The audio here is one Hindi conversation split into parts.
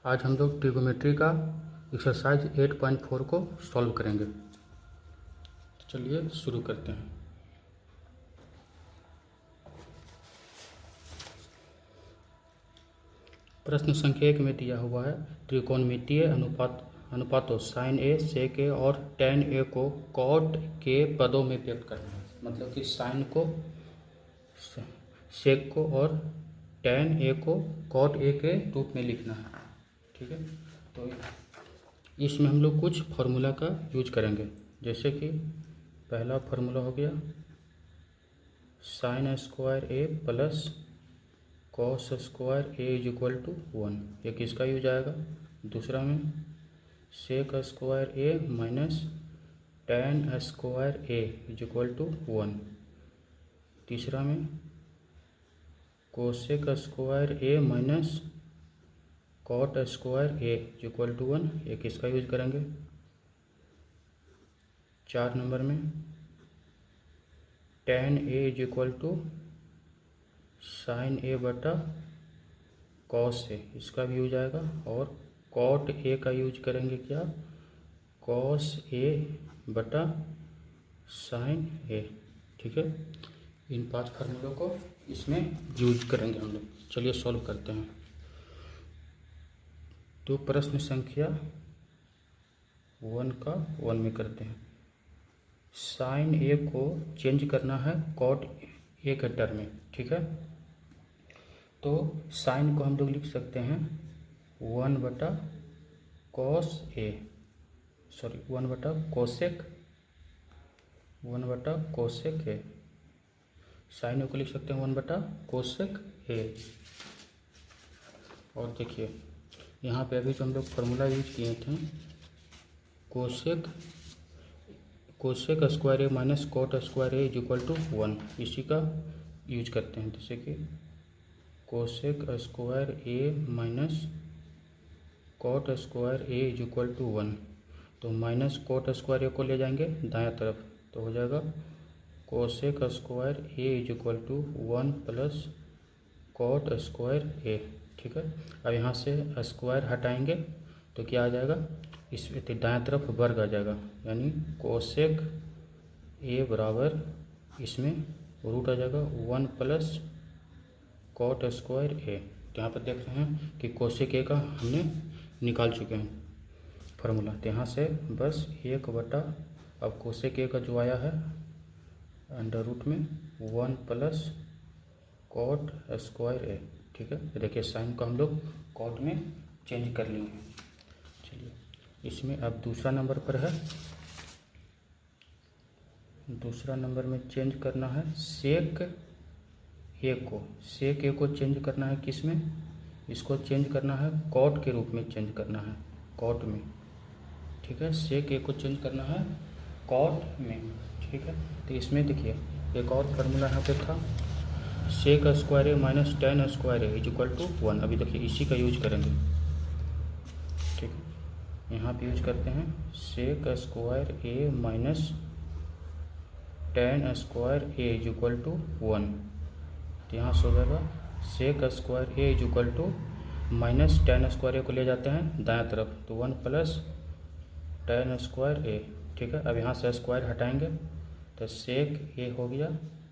आज हम लोग ट्रिगोमेट्री का एक्सरसाइज 8.4 को सॉल्व करेंगे। चलिए शुरू करते हैं। प्रश्न संख्या 1 में दिया हुआ है त्रिकोणमितीय अनुपातों साइन ए, सेक ए और टेन ए को कॉट के पदों में व्यक्त करना है। मतलब कि साइन को, सेक को और टेन ए को कॉट ए के रूप में लिखना है। ठीक है, तो इसमें हम लोग कुछ फार्मूला का यूज करेंगे। जैसे कि पहला फार्मूला हो गया sine square A plus cos square A is equal to 1, ये किसका यूज आएगा। दूसरा में sec square A minus tan square A is equal to 1। तीसरा में cosec square A minus cot square A is equal to 1, ये किसका यूज करेंगे। 4 नंबर में tan A is equal to sine A बटा कॉस ए, इसका भी यूज आएगा। और कॉट ए का यूज करेंगे क्या, कॉस ए बटा साइन ए। ठीक है, इन 5 फार्मूलों को इसमें यूज करेंगे हम लोग। चलिए सॉल्व करते हैं। तो प्रश्न संख्या 1 का 1 में करते हैं। साइन ए को चेंज करना है कॉट ए के टर्म में। ठीक है, तो साइन को हम लोग लिख सकते हैं 1 बटा कॉस ए, सॉरी 1 बटा कोसेक ए। साइन ए को लिख सकते हैं 1 बटा कोसेक ए। और देखिए यहाँ पे अभी जो हम लोग फार्मूला यूज किए थे cosec square A minus cot square A is equal to 1, इसी का यूज करते हैं। जैसे कि cosec square A minus cot square A is equal to 1, तो माइनस कॉट स्क्वायर ए को ले जाएंगे दायां तरफ, तो हो जाएगा cosec square A is equal to 1 plus cot square A. ठीक है, अब यहाँ से स्क्वायर हटाएंगे तो क्या आ जाएगा, इस दाएं तरफ वर्ग आ जाएगा, यानी कोसेक ए बराबर इसमें रूट आ जाएगा 1 प्लस कॉट स्क्वायर ए। तो यहाँ पर देख रहे हैं कि कोसेक ए का हमने निकाल चुके हैं फार्मूला। तो यहाँ से बस 1 बटा, अब कोसेक ए का जो आया है अंडर रूट में 1 प्लस कॉट स्क्वायर ए। ठीक है, देखिए साइन को हम लोग कॉट में चेंज कर लिए हैं। चलिए इसमें अब दूसरा नंबर पर है, दूसरा नंबर में चेंज करना है सेक ए को चेंज करना है किस में, इसको चेंज करना है कॉट के रूप में चेंज करना है, कॉट में। ठीक है, सेक ए को चेंज करना है कॉट में। ठीक है, तो इसमें देखिए एक और फार्मूला यहाँ पे था sec square A minus tan square A is equal to 1। अभी देखिए इसी का यूज करेंगे। ठीक है, यहाँ पे यूज करते हैं sec square A minus tan square A is equal to 1। तो यहाँ से हो जाएगा sec square A is equal to minus tan square A को ले जाते हैं दायां तरफ, तो 1 प्लस टेन स्क्वायर ए। ठीक है, अब यहाँ से स्क्वायर हटाएंगे तो सेक ए हो गया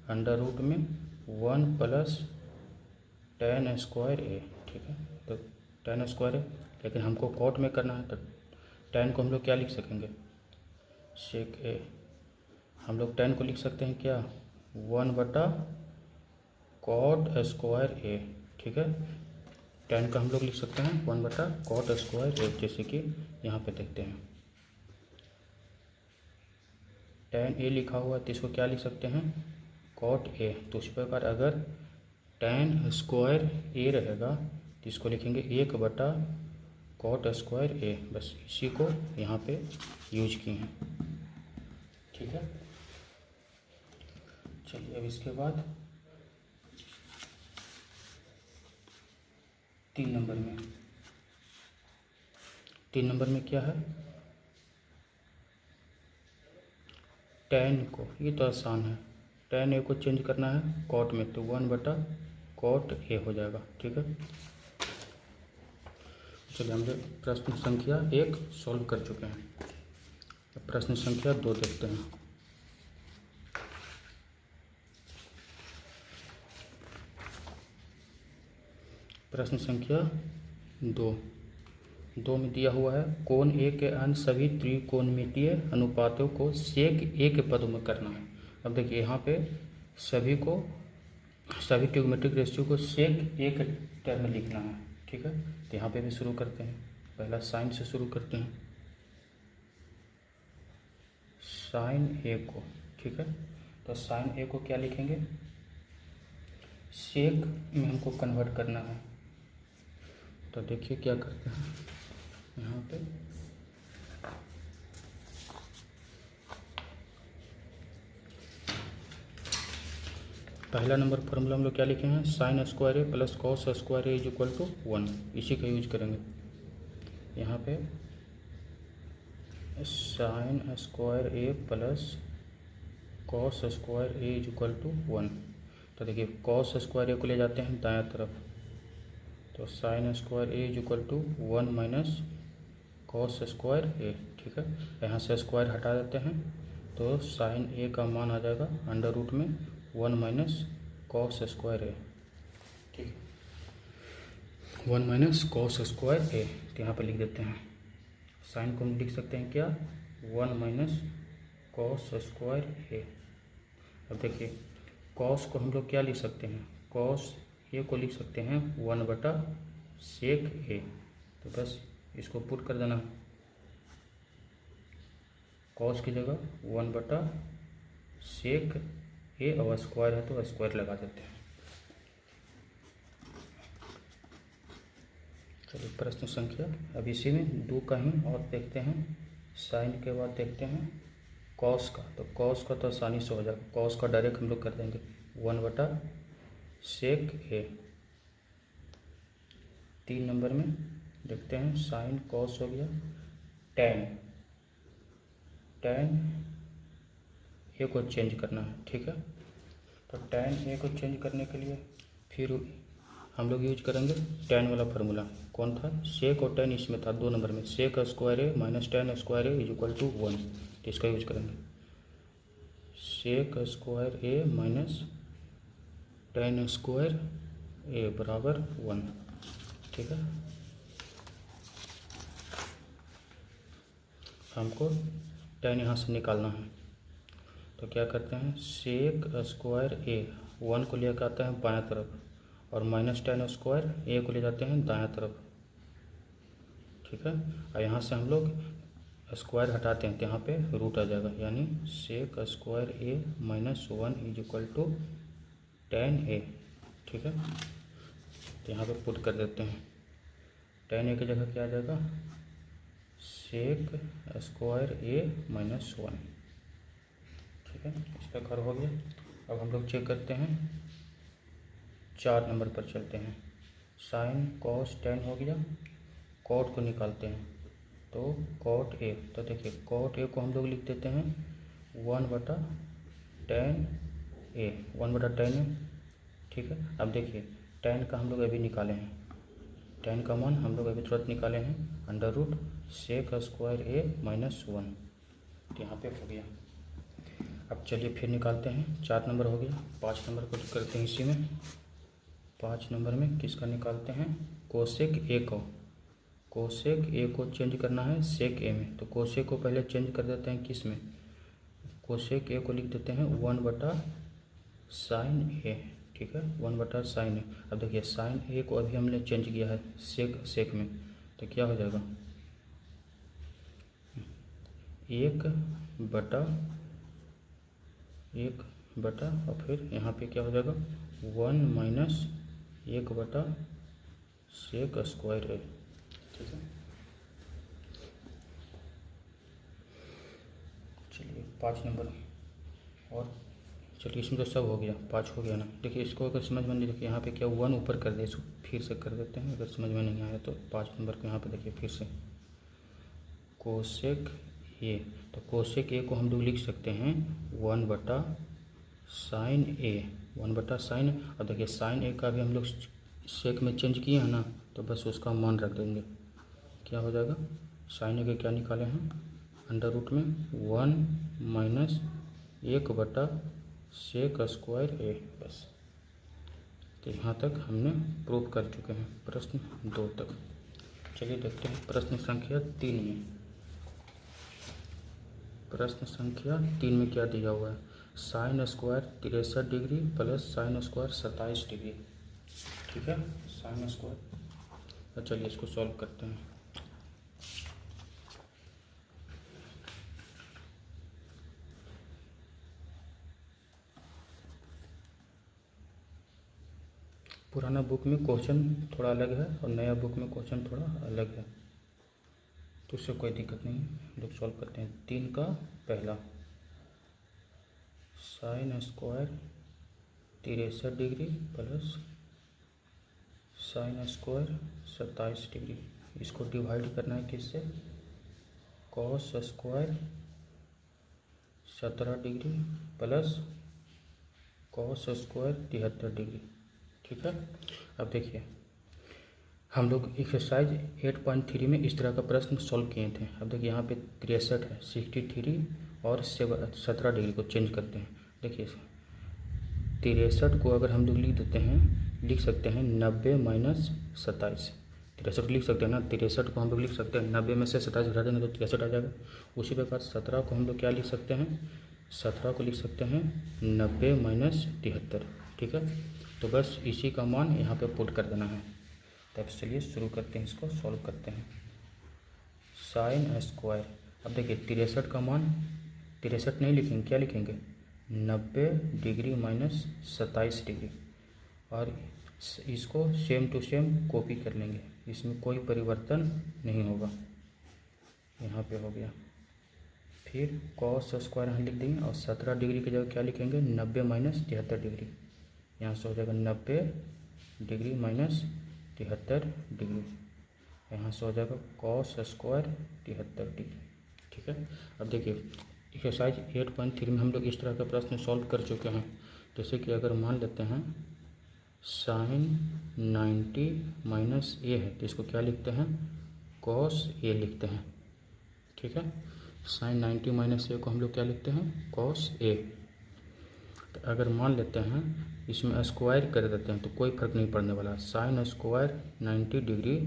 अंडर रूट में 1 प्लस टेन स्क्वायर ए। ठीक है, तो टेन स्क्वायर ए, लेकिन हमको कॉट में करना है तो टेन को हम लोग क्या लिख सकेंगे, सेक ए हम लोग टेन को लिख सकते हैं क्या 1 बटा कॉट स्क्वायर ए। ठीक है, टेन का हम लोग लिख सकते हैं 1 बटा कॉट स्क्वायर ए। जैसे कि यहाँ पे देखते हैं टेन ए लिखा हुआ है तो इसको क्या लिख सकते हैं कॉट ए। तो उस प्रकार अगर टेन स्क्वायर ए रहेगा तो इसको लिखेंगे 1 बटा कॉट स्क्वायर ए। बस इसी को यहाँ पे यूज किए हैं। ठीक है, चलिए अब इसके बाद 3 नंबर में क्या है, टेन को, ये तो आसान है, टेन ए को चेंज करना है कॉट में, तो 1 बटा कॉट ए हो जाएगा। ठीक है, चलिए हम लोग प्रश्न संख्या 1 सॉल्व कर चुके हैं। अब प्रश्न संख्या 2 देखते हैं। प्रश्न संख्या 2 में दिया हुआ है कोण ए के अन्य सभी त्रिकोणमितीय अनुपातों को सेक ए के पदों में करना है। अब देखिए यहाँ पे सभी ट्रिग्नोमेट्रिक रेशियो को सेक ए के टर्म में लिखना है, ठीक है। तो यहाँ पे भी शुरू करते हैं, पहला साइन से शुरू करते हैं, साइन ए को, ठीक है। तो साइन ए को क्या लिखेंगे, सेक में हमको कन्वर्ट करना है। तो देखिए क्या करते हैं यहाँ पे, पहला नंबर फॉर्मूला हम लोग क्या लिखे हैं, sine square A plus cos square A is equal to 1, इसी का यूज करेंगे। यहाँ पे sine square A plus cos square A is equal to 1। तो देखिए कॉस स्क्वायर ए को ले जाते हैं दायां तरफ, तो sine square A is equal to 1 minus cos square A, ठीक है। यहाँ से स्क्वायर हटा देते हैं तो साइन ए का मान आ जाएगा अंडर रूट में 1 माइनस कॉस स्क्वायर ए, ठीक है, 1 माइनस कॉस स्क्वायर ए। तो यहाँ पे लिख देते हैं साइन को हम लिख सकते हैं क्या, 1 माइनस कॉस स्क्वायर ए। अब देखिए कॉस को हम लोग क्या लिख सकते हैं, कॉस ए को लिख सकते हैं 1 बटा सेक ए। तो बस इसको पुट कर देना, कॉस की जगह 1 बटा सेक ए, और स्क्वायर है तो स्क्वायर लगा देते हैं। चलिए प्रश्न संख्या, अब इसी में 2 का ही और देखते हैं। साइन के बाद देखते हैं कॉस का, तो कॉस का तो आसानी से हो जाएगा, कॉस का डायरेक्ट हम लोग कर देंगे 1 बटा सेक ए। 3 नंबर में देखते हैं साइन कॉस हो गया, टैन ए को चेंज करना है, ठीक है। तो टैन ए को चेंज करने के लिए फिर हम लोग यूज करेंगे टैन वाला फार्मूला, कौन था, सेक और टैन इसमें था 2 नंबर में, sec square A minus tan square A is equal to 1। तो इसका यूज करेंगे, sec square A minus tan square A बराबर 1, ठीक है। हमको टैन यहाँ से निकालना है, तो क्या करते हैं, सेक स्क्वायर ए 1 को लेकर आते हैं बायां तरफ, और माइनस टैन स्क्वायर ए को ले जाते हैं दायां तरफ, ठीक है। और यहाँ से हम लोग स्क्वायर हटाते हैं तो यहाँ पे रूट आ जाएगा, यानी sec square A minus 1 is equal to tan A, ठीक है। तो यहाँ पे पुट कर देते हैं, टैन ए की जगह क्या आ जाएगा, सेक स्क्वायर ए माइनस 1, ठीक है। इसका कर हो गया। अब हम लोग चेक करते हैं 4 नंबर पर चलते हैं, साइन कॉस टैन हो गया, कॉट को निकालते हैं, तो कॉट ए, तो देखिए कॉट ए को हम लोग लिख देते हैं 1 बटा टैन ए, 1 बटा टैन ए, ठीक है। अब देखिए टैन का हम लोग अभी निकाले हैं, टैन का मान हम लोग अभी तुरंत निकाले हैं under root sec square A minus 1, तो यहाँ पे हो गया। अब चलिए फिर निकालते हैं, 4 नंबर हो गया, 5 नंबर को करते हैं इसी में। 5 नंबर में किसका निकालते हैं, कोसेक ए को, कोसेक ए को चेंज करना है सेक ए में, तो कोसेक को पहले चेंज कर देते हैं किस में, कोसेक ए को लिख देते हैं 1 बटा साइन ए, ठीक है, 1 बटा साइन ए। अब देखिए साइन ए को अभी हमने चेंज किया है सेक में, तो क्या हो जाएगा, 1 बटा और फिर यहाँ पे क्या हो जाएगा 1 माइनस 1 बटा सेक स्क्वायर ए, ठीक है। चलिए 5 नंबर, और चलिए इसमें तो सब हो गया, 5 हो गया ना। देखिए इसको अगर समझ में नहीं, देखिए यहाँ पे क्या 1 ऊपर कर दे, इसको फिर से कर देते हैं, अगर समझ में नहीं आया तो 5 नंबर को यहाँ पे देखिए फिर से कोसेक ए, तो कोसेक ए को हम लोग लिख सकते हैं 1 बटा साइन ए, 1 बटा साइन। और देखिए साइन ए का भी हम लोग सेक में चेंज किए हैं ना, तो बस उसका मान रख देंगे, क्या हो जाएगा, साइन ए के क्या निकाले हैं, अंडर रूट में 1 माइनस 1/sec² ए। बस तो यहाँ तक हमने प्रूव कर चुके हैं प्रश्न 2 तक। चलिए देखते हैं प्रश्न संख्या 3 में। प्रश्न संख्या 3 में क्या दिया हुआ है, sine square 63 degree plus sine square 27 degree. ठीक है, साइन स्क्वायर। तो चलिए इसको सॉल्व करते हैं। पुराना बुक में क्वेश्चन थोड़ा अलग है और नया बुक में क्वेश्चन थोड़ा अलग है, तो उससे कोई दिक्कत नहीं, लोग सॉल्व करते हैं। 3 का पहला, sine square 63 degree plus sine square 27 degree, इसको डिवाइड करना है किससे, cos square 17 degree plus cos square 73 degree. ठीक है, अब देखिए हम लोग एक्सरसाइज 8.3 में इस तरह का प्रश्न सॉल्व किए थे। अब देखिए यहाँ पे 63 है, 63 और 17 डिग्री को चेंज करते हैं। देखिए 63 को अगर हम लोग लिख सकते हैं 90 माइनस 27। 63 लिख सकते हैं ना, 63 को हम लोग लिख सकते हैं 90 में से 27 घटा देंगे तो 63 आ जाएगा। उसी प्रकार 17 को हम लोग क्या लिख सकते हैं, 17 को लिख सकते हैं 90 माइनस 73। ठीक है, तो बस इसी का मान यहाँ पे पुट कर देना है। तब चलिए शुरू करते हैं, इसको सॉल्व करते हैं। साइन स्क्वायर, अब देखिए 63 का मान, 63 नहीं लिखेंगे, क्या लिखेंगे 90 डिग्री माइनस 27 डिग्री, और इसको सेम टू सेम कॉपी कर लेंगे, इसमें कोई परिवर्तन नहीं होगा। यहाँ पे हो गया, फिर कॉस स्क्वायर यहाँ लिख देंगे और 17 डिग्री की जगह क्या लिखेंगे 90 माइनस 73 डिग्री, यहाँ से हो जाएगा 90 डिग्री माइनस 73 डिग्री, यहाँ से हो जाएगा कॉस स्क्वायर 73 डिग्री। ठीक है, अब देखिए एक्सरसाइज 8.3 में हम लोग इस तरह का प्रश्न सॉल्व कर चुके हैं। जैसे कि अगर मान लेते हैं साइन 90 माइनस ए है तो इसको क्या लिखते हैं, कॉस ए लिखते हैं। ठीक है, साइन 90 माइनस ए को हम लोग क्या लिखते हैं, कॉस ए। तो अगर मान लेते हैं इसमें स्क्वायर कर देते हैं तो कोई फर्क नहीं पड़ने वाला, साइन स्क्वायर 90 डिग्री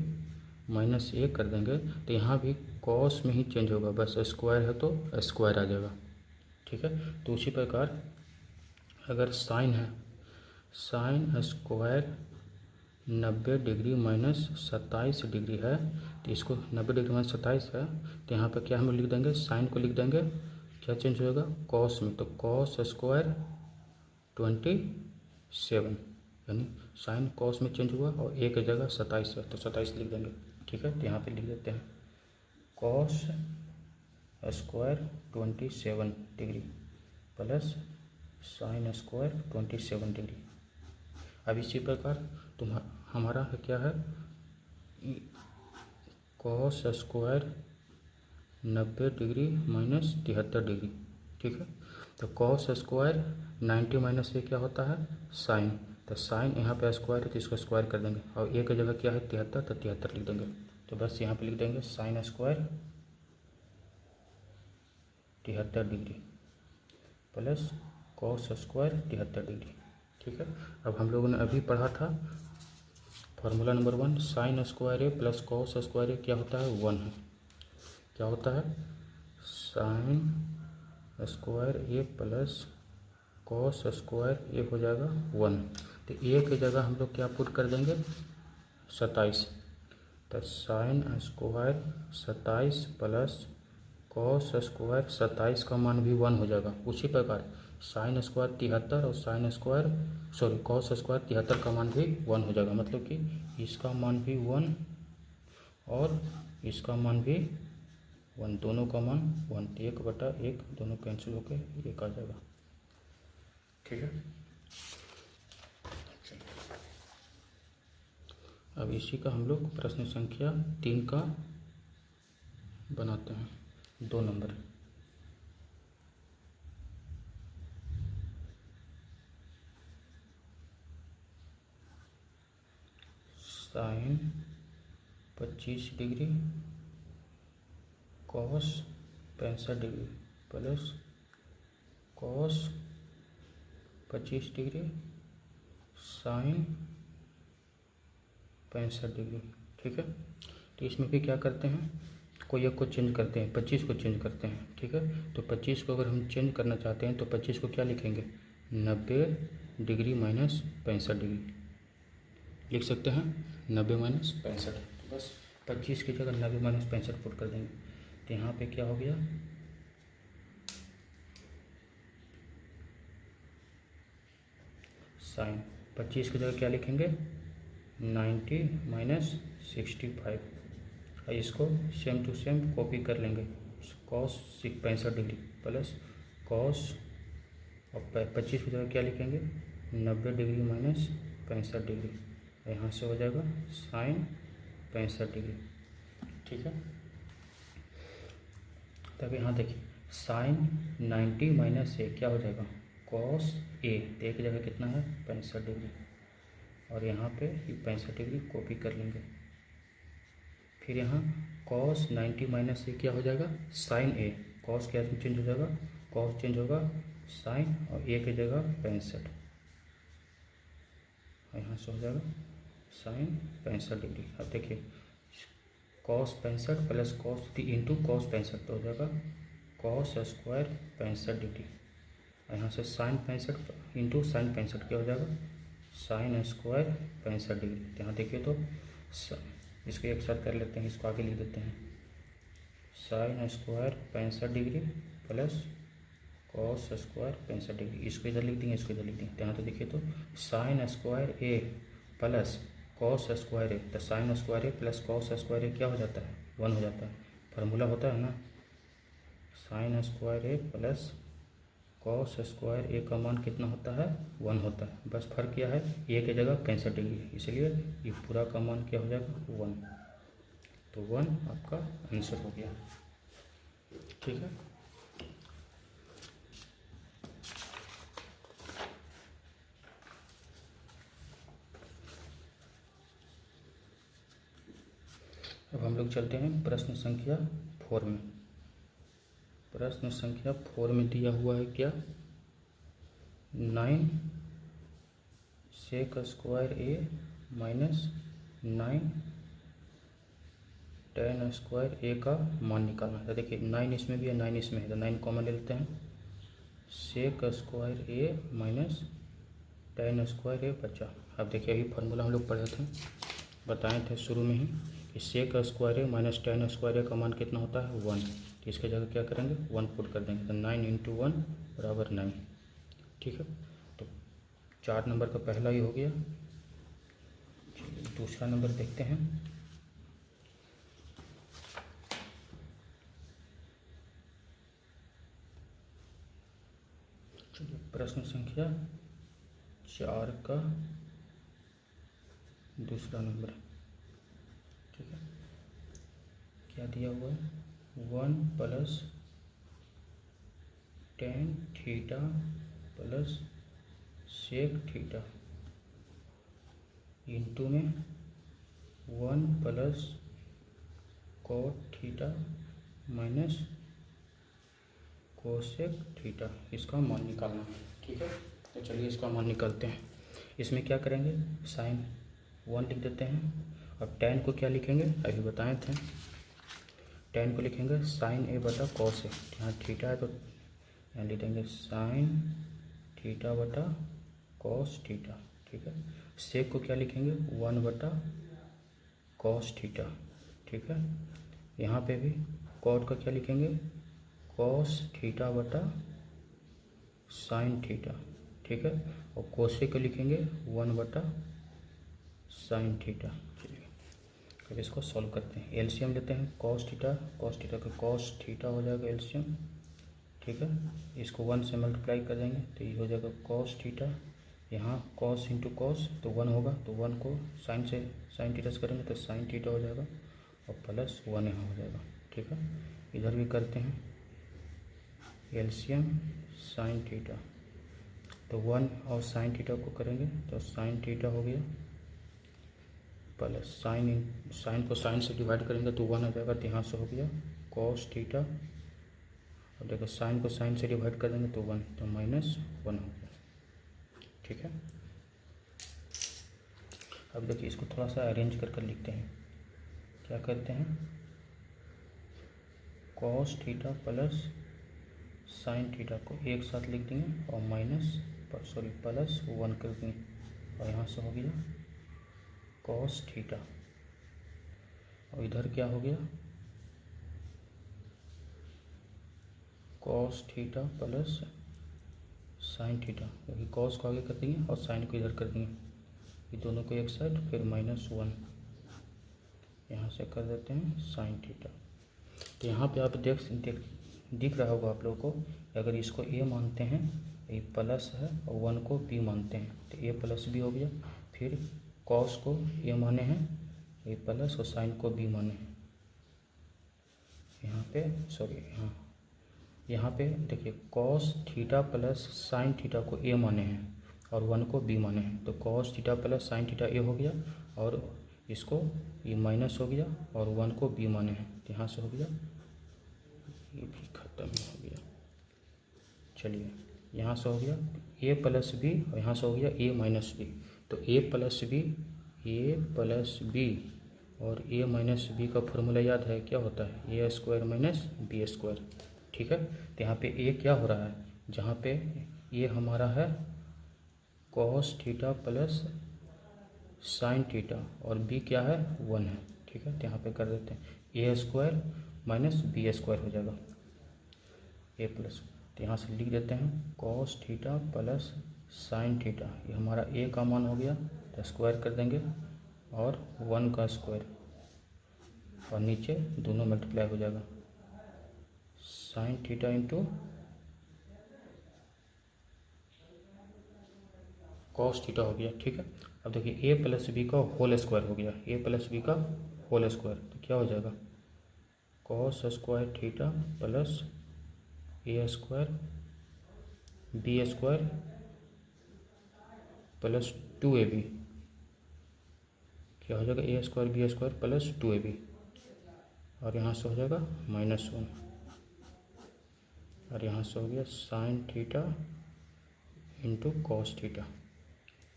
माइनस ए कर देंगे तो यहाँ भी कॉस में ही चेंज होगा, बस स्क्वायर है तो स्क्वायर आ जाएगा। ठीक है, तो उसी प्रकार अगर साइन है, sine square 90 degree minus 27 degree है तो इसको 90 डिग्री माइनस 27 है तो यहाँ पर क्या हम लिख देंगे, साइन को लिख देंगे, क्या चेंज होगा कॉस में, तो कॉस स्क्वायर 27, यानी साइन कॉस में चेंज हुआ और ए की जगह 27 है तो 27 लिख देंगे। ठीक है, तो यहाँ पे लिख देते हैं cos square 27 degree plus sine square 27 degree. अब इसी प्रकार हमारा क्या है, cos square 90 degree minus 73 degree. ठीक है, तो कॉस स्क्वायर 90 माइनस से क्या होता है साइन, तो साइन यहाँ पे स्क्वायर है तो इसको स्क्वायर कर देंगे और ए की जगह क्या है 73 तो 73 लिख देंगे। तो बस यहाँ पे लिख देंगे sine square 73 degree plus cos square 73 degree. ठीक है, अब हम लोगों ने अभी पढ़ा था formula number 1, sign square A plus cos square ए क्या होता है 1 है, क्या होता है sign square A plus cos square ए हो जाएगा 1। तो ए की जगह हम लोग क्या पुट कर देंगे 27, तो sine square 27 plus cos square 27 का मान भी 1 हो जाएगा। उसी प्रकार साइन स्क्वायर 73 और साइन स्क्वायर कॉस स्क्वायर 73 का मान भी 1 हो जाएगा, मतलब कि इसका मान भी 1 और इसका मान भी 1, दोनों का मान 1, 1/1 दोनों कैंसिल होकर 1 आ जाएगा। ठीक है, अब इसी का हम लोग प्रश्न संख्या 3 का बनाते हैं, 2 number. Sine 25 degree cos 65 degree plus cos 25 degree sine 65 degree. ठीक है, तो इसमें भी क्या करते हैं, कोई एक को चेंज करते हैं, 25 को चेंज करते हैं। ठीक है, तो 25 को अगर हम चेंज करना चाहते हैं तो 25 को क्या लिखेंगे, 90 डिग्री माइनस 65 डिग्री लिख सकते हैं, 90 माइनस 65। बस 25 की जगह 90 माइनस 65 पुट कर देंगे। तो यहाँ पे क्या हो गया, साइन 25 की जगह क्या लिखेंगे, 90 माइनस 65। इसको सेम टू सेम कॉपी कर लेंगे, कॉस 65 डिग्री प्लस कॉस, और 25 की जगह क्या लिखेंगे, 90 डिग्री माइनस 65 डिग्री, यहाँ से हो जाएगा साइन 65 डिग्री। ठीक है, तब यहाँ देखिए साइन 90 माइनस ए क्या हो जाएगा, कॉस ए, तो एक जगह कितना है 65 डिग्री, और यहाँ पे ये 65 डिग्री कॉपी कर लेंगे। फिर यहाँ कॉस 90 माइनस ए क्या हो जाएगा, साइन ए, कॉस क्या चेंज हो जाएगा, कॉस चेंज होगा साइन, और ए की जगह 65, यहाँ से हो जाएगा साइन 65 डिग्री। अब देखिए cos 65 plus cos into cos 65 तो हो जाएगा कॉस स्क्वायर 65 डिग्री, और यहाँ से साइन 65 इंटू साइन 65 क्या हो जाएगा, साइन स्क्वायर 65 डिग्री। तो यहाँ देखिए तो इसको एक साथ कर लेते हैं, इसको आगे लिख देते हैं, sine square 65 degree plus cos square 65 degree, इसको इधर लिख देंगे, इसको इधर लिख देंगे। यहाँ तो देखिए तो sine square A plus cos square ए, तो sine square A plus cos square ए क्या हो जाता है, 1 हो जाता है, फार्मूला होता है ना, sign square A plus cos square ए का मान कितना होता है, 1 होता है। बस फर्क क्या है, ए की जगह 65 डिग्री, इसलिए ये पूरा का मान क्या हो जाएगा 1, तो 1 आपका आंसर हो गया। ठीक है, अब हम लोग चलते हैं प्रश्न संख्या 4 में। प्रश्न संख्या 4 में दिया हुआ है क्या, 9 सेक square A minus 9 ten square ए का मान निकालना है। तो देखिए 9 इसमें भी है, 9 इसमें है, तो 9 कॉमन ले लेते हैं, sec square A minus tan square ए बचा। अब देखिए अभी फार्मूला हम लोग पढ़े थे, बताए थे शुरू में ही कि सेक square A minus tan square ए का मान कितना होता है 1, तो इसके जगह क्या करेंगे 1 पुट कर देंगे, तो 9 इंटू 1 बराबर 9। ठीक है, तो 4 नंबर का पहला ही हो गया। दूसरा नंबर देखते हैं, चलिए प्रश्न संख्या 4 का दूसरा नंबर। ठीक है, क्या दिया हुआ है, 1 plus tan theta plus sec theta into में 1 plus cot theta minus cosec theta, इसका मान निकालना है। ठीक है, तो चलिए इसका मान निकालते हैं। इसमें क्या करेंगे, साइन 1 लिख देते हैं, अब टेन को क्या लिखेंगे, अभी बताए थे, टेन को लिखेंगे साइन ए बटा कॉस ए, यहाँ थीटा है तो यहाँ लिख देंगे साइन थीटा बटा कॉस थीटा। ठीक है, सेक को क्या लिखेंगे 1 बटा कॉस थीटा। ठीक है, यहाँ पे भी कॉट का क्या लिखेंगे, कॉस थीटा बटा साइन थीटा। ठीक है, और कोसेक को लिखेंगे 1 बटा साइन थीटा। अब इसको सॉल्व करते हैं, एलसीएम लेते हैं, कॉस थीटा का कॉस थीटा हो जाएगा एलसीएम। ठीक है, इसको 1 से मल्टीप्लाई कर देंगे तो ये हो जाएगा कॉस थीटा, यहाँ कॉस इंटू कॉस तो 1 होगा, तो 1 को साइन से साइन थीटा से करेंगे तो साइन थीटा हो जाएगा, और प्लस 1 यहाँ हो जाएगा। ठीक है, इधर भी करते हैं एलसीएम साइन थीटा, तो 1 और साइन थीटा को करेंगे तो साइन थीटा हो गया, प्लस साइन को साइन से डिवाइड करेंगे तो 1 हो जाएगा, तो यहाँ से हो गया कॉस थीटा, अब देखो साइन को साइन से डिवाइड कर देंगे तो 1, तो -1 हो गया। ठीक है, अब देखिए इसको थोड़ा सा अरेंज कर लिखते हैं। क्या करते हैं, cos theta plus sine theta को एक साथ लिख देंगे और +1 कर देंगे, और यहाँ से हो गया कॉस थीटा, और इधर क्या हो गया, cos theta plus sine theta, क्योंकि कॉस को आगे कर देंगे और साइन को इधर कर देंगे, ये दोनों को एक साइड, फिर -1 यहाँ से कर देते हैं साइन थीटा। तो यहाँ पे आप दिख रहा होगा आप लोगों को, अगर इसको a मानते हैं, ये प्लस है, और 1 को b मानते हैं, तो a + b हो गया। फिर कॉस को a माने हैं, ये प्लस, और साइन को b माने हैं। यहाँ पे यहाँ पे देखिए cos theta plus sine theta को a माने हैं और 1 को b माने हैं, तो cos theta plus sine theta a हो गया, और इसको ये माइनस हो गया, और 1 को b माने हैं, तो यहाँ से हो गया, ये भी खत्म हो गया। चलिए यहाँ से हो गया a + b, और यहाँ से हो गया a - b, तो a + b और a - b का फॉर्मूला याद है, क्या होता है, a² - b²। ठीक है, तो यहाँ पे a क्या हो रहा है, जहाँ पे ये हमारा है cos theta plus sine theta, और b क्या है, 1 है। ठीक है, तो यहाँ पे कर देते हैं a² - b² हो जाएगा, a+, तो यहाँ से लिख देते हैं cos theta plus sine theta, ये हमारा a का मान हो गया, तो स्क्वायर कर देंगे, और 1 का स्क्वायर, और नीचे दोनों मल्टीप्लाई हो जाएगा, sine theta into cos theta हो गया। ठीक है, अब देखिए a + b का होल स्क्वायर हो गया, a + b का होल स्क्वायर, तो क्या हो जाएगा, cos² theta plus a² b² plus 2ab, क्या हो जाएगा, a² b² प्लस 2ab, और यहाँ से हो जाएगा -1, और यहाँ से हो गया sine theta into cos theta.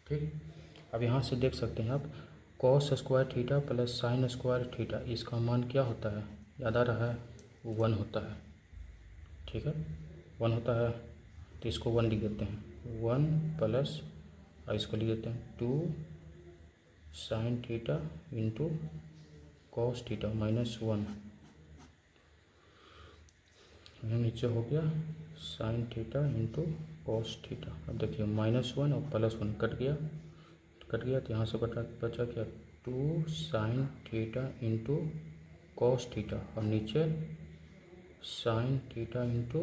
ठीक, अब यहाँ से देख सकते हैं आप, cos² theta plus sin² theta, इसका मान क्या होता है, याद आ रहा है, 1 होता है। ठीक है, 1 होता है, तो इसको 1 लिख देते हैं, 1 प्लस, और इसको लिख देते हैं 2 sine theta into cos theta -1, नीचे हो गया sine theta into cos theta. अब देखिए -1 और +1 कट गया, तो यहाँ से बचा क्या, 2 sine theta into cos theta, और नीचे sine theta into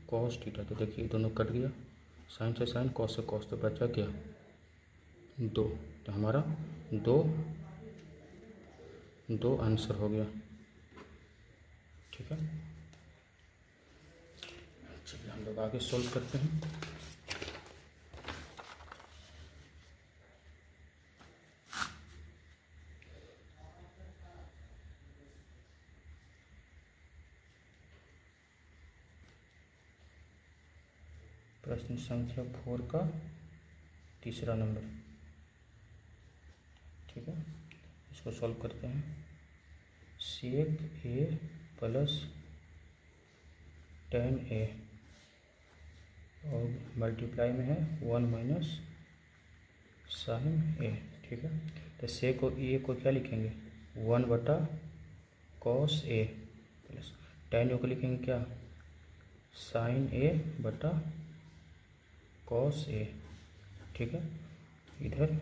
cos theta, तो देखिए दोनों कट गया, साइन से साइन, कॉस से कॉस, तो बचा क्या, 2, तो हमारा दो आंसर हो गया। ठीक है, चलिए हम लोग आगे सॉल्व करते हैं। प्रश्न संख्या 4 का तीसरा नंबर। ठीक है, इसको सॉल्व करते हैं। सेक a प्लस tan a, और मल्टीप्लाई में है 1 माइनस साइन a। ठीक है, तो सेक को a को क्या लिखेंगे, 1/cos a, plus tan a को लिखेंगे क्या, साइन a बटा cos a। ठीक है, इधर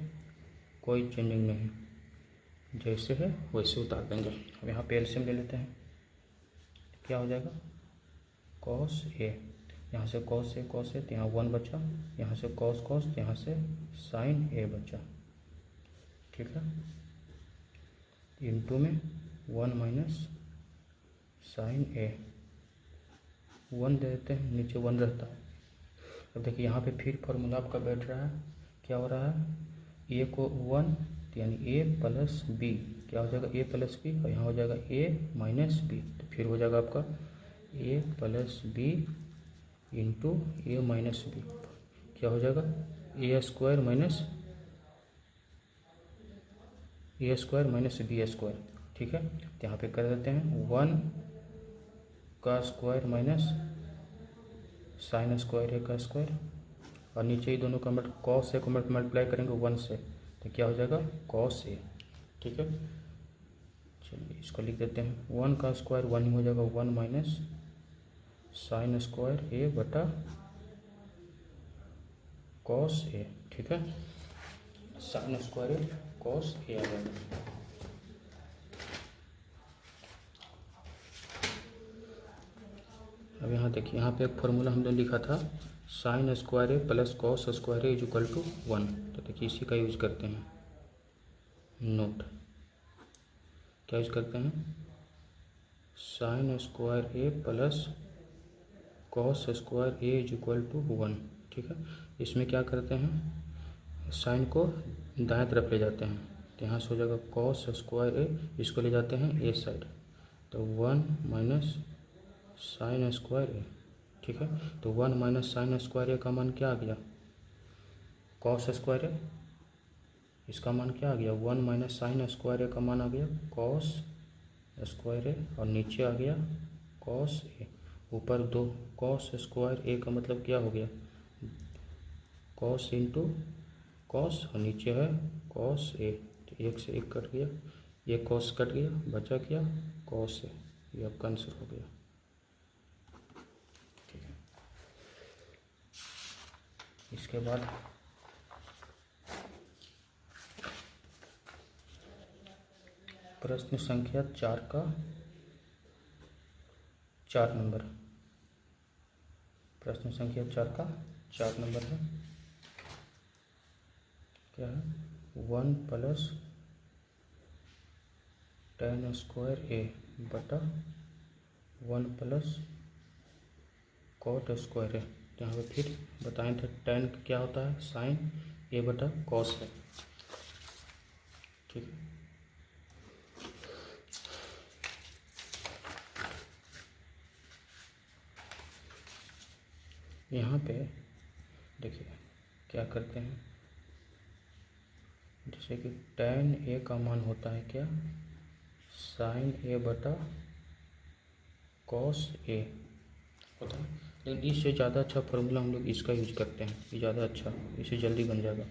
कोई चेंजिंग नहीं, जैसे है वैसे उतार देंगे। अब यहाँ पे एलसीएम ले लेते हैं, क्या हो जाएगा, cos a, यहाँ से cos a तो यहाँ 1 बचा, यहाँ से cos तो यहाँ से sin a बचा। ठीक है, इंटू में 1 माइनस साइन a, 1 दे देते हैं, नीचे 1 रहता है। अब देखिए यहाँ पे फिर फॉर्मूला आपका बैठ रहा है, क्या हो रहा है, a को 1, यानी a + b, क्या हो जाएगा ए प्लस बी, और यहाँ हो जाएगा ए माइनस बी, तो फिर हो जाएगा आपका ए प्लस बी इंटू ए माइनस बी, क्या हो जाएगा ए स्क्वायर माइनस बी स्क्वायर। ठीक है, तो यहाँ पे कर देते हैं 1 का स्क्वायर माइनस साइन स्क्वायर ए का स्क्वायर, और नीचे ही दोनों का कॉस ए को मल्टीप्लाई करेंगे 1 से, तो क्या हो जाएगा कॉस ए। ठीक है, चलिए इसको लिख देते हैं 1 का स्क्वायर 1 ही हो जाएगा 1 माइनस साइन स्क्वायर ए बटा कॉस ए। ठीक है, sign square A cos A आ जाएगा। अब यहाँ देखिए, यहाँ पे एक फॉर्मूला हमने लिखा था sine square A plus cos square A is equal to 1, तो देखिए इसी का यूज करते हैं। नोट क्या यूज करते हैं, sine square A plus cos square A is equal to 1। ठीक है, इसमें क्या करते हैं, साइन को दाएं तरफ ले जाते हैं, तो यहाँ से हो जाएगा कॉस स्क्वायर ए, इसको ले जाते हैं ए साइड, तो 1 माइनस साइन स्क्वायर ए। ठीक है, तो 1 माइनस साइन स्क्वायर ए का मान क्या आ गया, कॉस स्क्वायर ए, इसका मान क्या आ गया 1 माइनस साइन स्क्वायर ए का मान आ गया कॉस स्क्वायर ए, और नीचे आ गया कॉस ए, ऊपर 2 कॉस स्क्वायर ए का मतलब क्या हो गया कॉस इंटू कॉस, और नीचे है कॉस ए, तो 1 से 1 कट गया, ये कॉस कट गया, बचा क्या कॉस ए, ये आपका आंसर हो गया। ठीक है, इसके बाद प्रश्न संख्या 4 का 4 नंबर, प्रश्न संख्या 4 का 4 नंबर है, क्या है 1 प्लस tan स्क्वायर ए बटा 1 प्लस कॉट स्क्वायर ए। यहाँ पे फिर बताएं थे tan क्या होता है साइन ए बटा कॉस है। ठीक है, यहाँ पे देखिए क्या करते हैं, जैसे कि tan ए का मान होता है क्या साइन ए बटा कॉस ए होता है, लेकिन इससे ज़्यादा अच्छा फार्मूला हम लोग इसका यूज करते हैं, ये ज़्यादा अच्छा, इससे जल्दी बन जाएगा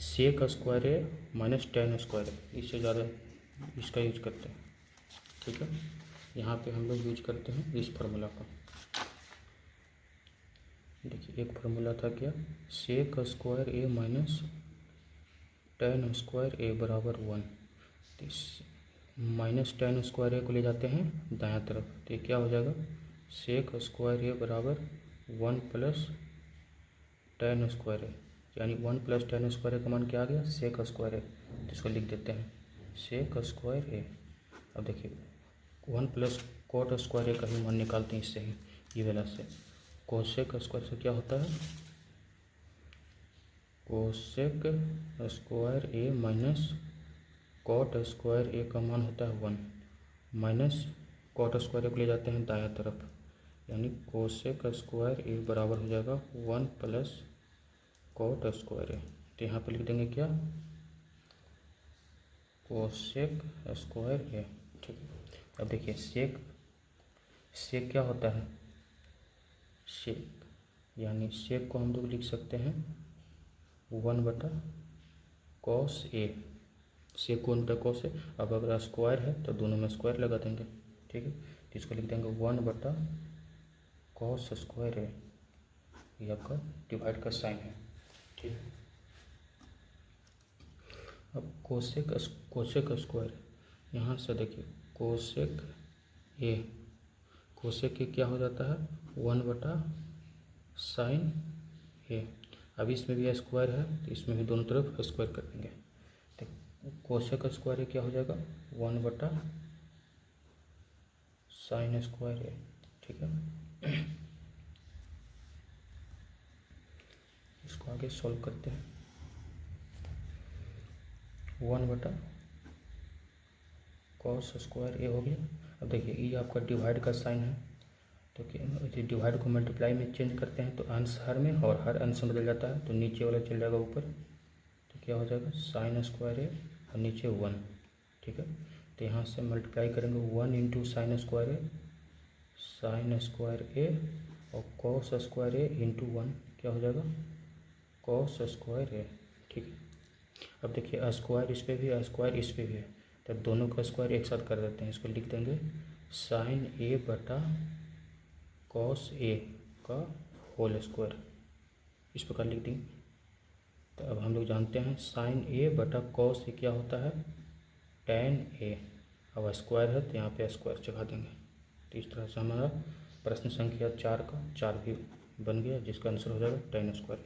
sec square A minus tan square ए, इससे ज़्यादा इसका यूज करते हैं। ठीक है, यहाँ पे हम लोग यूज करते हैं इस फार्मूला का। देखिए एक फार्मूला था क्या सेक square A minus tan square A बराबर 1, माइनस tan स्क्वायर ए को ले जाते हैं दायां तरफ, तो ये क्या हो जाएगा सेक स्क्वायर ए बराबर 1 प्लस tan स्क्वायर ए, यानी 1 प्लस tan स्क्वायर ए का मान क्या आ गया सेक स्क्वायर ए, तो इसको लिख देते हैं सेक स्क्वायर ए। अब देखिए 1 प्लस कॉट स्क्वायर ए का ही मान निकालते हैं इससे ही, ये वाला से कोसेक स्क्वायर से क्या होता है cosec square A minus cot square ए का मान होता है 1, माइनस कॉट स्क्वायर ए को ले जाते हैं दायां तरफ, यानी कोसेक स्क्वायर ए बराबर हो जाएगा 1 प्लस कॉट स्क्वायर ए, तो यहाँ पे लिख देंगे क्या कोसेक स्क्वायर ए। ठीक है, अब देखिए सेक क्या होता है सेक, यानी सेक को हम लोग लिख सकते हैं 1 बटा कॉस ए, सेक 1 बटा कॉस ए। अब अगर स्क्वायर है तो दोनों में स्क्वायर लगा देंगे। ठीक है, तो इसको लिख देंगे 1 बटा कॉस स्क्वायर ए, ये आपका डिवाइड का साइन है। ठीक है, अब कोसेक स्क्वायर, यहाँ से देखिए कोसेक ए क्या हो जाता है 1 बटा साइन ए। अब इसमें भी स्क्वायर है तो इसमें भी दोनों तरफ स्क्वायर कर देंगे, तो कोसेक स्क्वायर ए क्या हो जाएगा 1 बटा साइन स्क्वायर ए। ठीक है, इसको आगे सॉल्व करते हैं 1 बटा कॉस स्क्वायर ए हो गया। अब देखिए ये आपका डिवाइड का साइन है, तो डिवाइड को मल्टीप्लाई में चेंज करते हैं तो अंश हर में और हर अंश में बदल जाता है, तो नीचे वाला चल जाएगा ऊपर, तो क्या हो जाएगा साइन स्क्वायर ए और नीचे 1। ठीक है, तो यहाँ से मल्टीप्लाई करेंगे 1 इंटू साइन स्क्वायर ए और कॉस स्क्वायर ए इंटू 1, क्या हो जाएगा कॉस स्क्वायर ए। ठीक है, अब देखिए स्क्वायर इस पर भी है, स्क्वायर इस पर भी है, तो दोनों का स्क्वायर एक साथ कर देते हैं। इसको लिख देंगे साइन ए बटा कॉस ए का होल स्क्वायर, इस प्रकार लिख देंगे। तो अब हम लोग जानते हैं साइन ए बटा कॉस ए क्या होता है टेन ए। अब स्क्वायर है तो यहाँ पे स्क्वायर चढ़ा देंगे। तो इस तरह से हमारा प्रश्न संख्या 4 का 4 भी बन गया, जिसका आंसर हो जाएगा टेन स्क्वायर।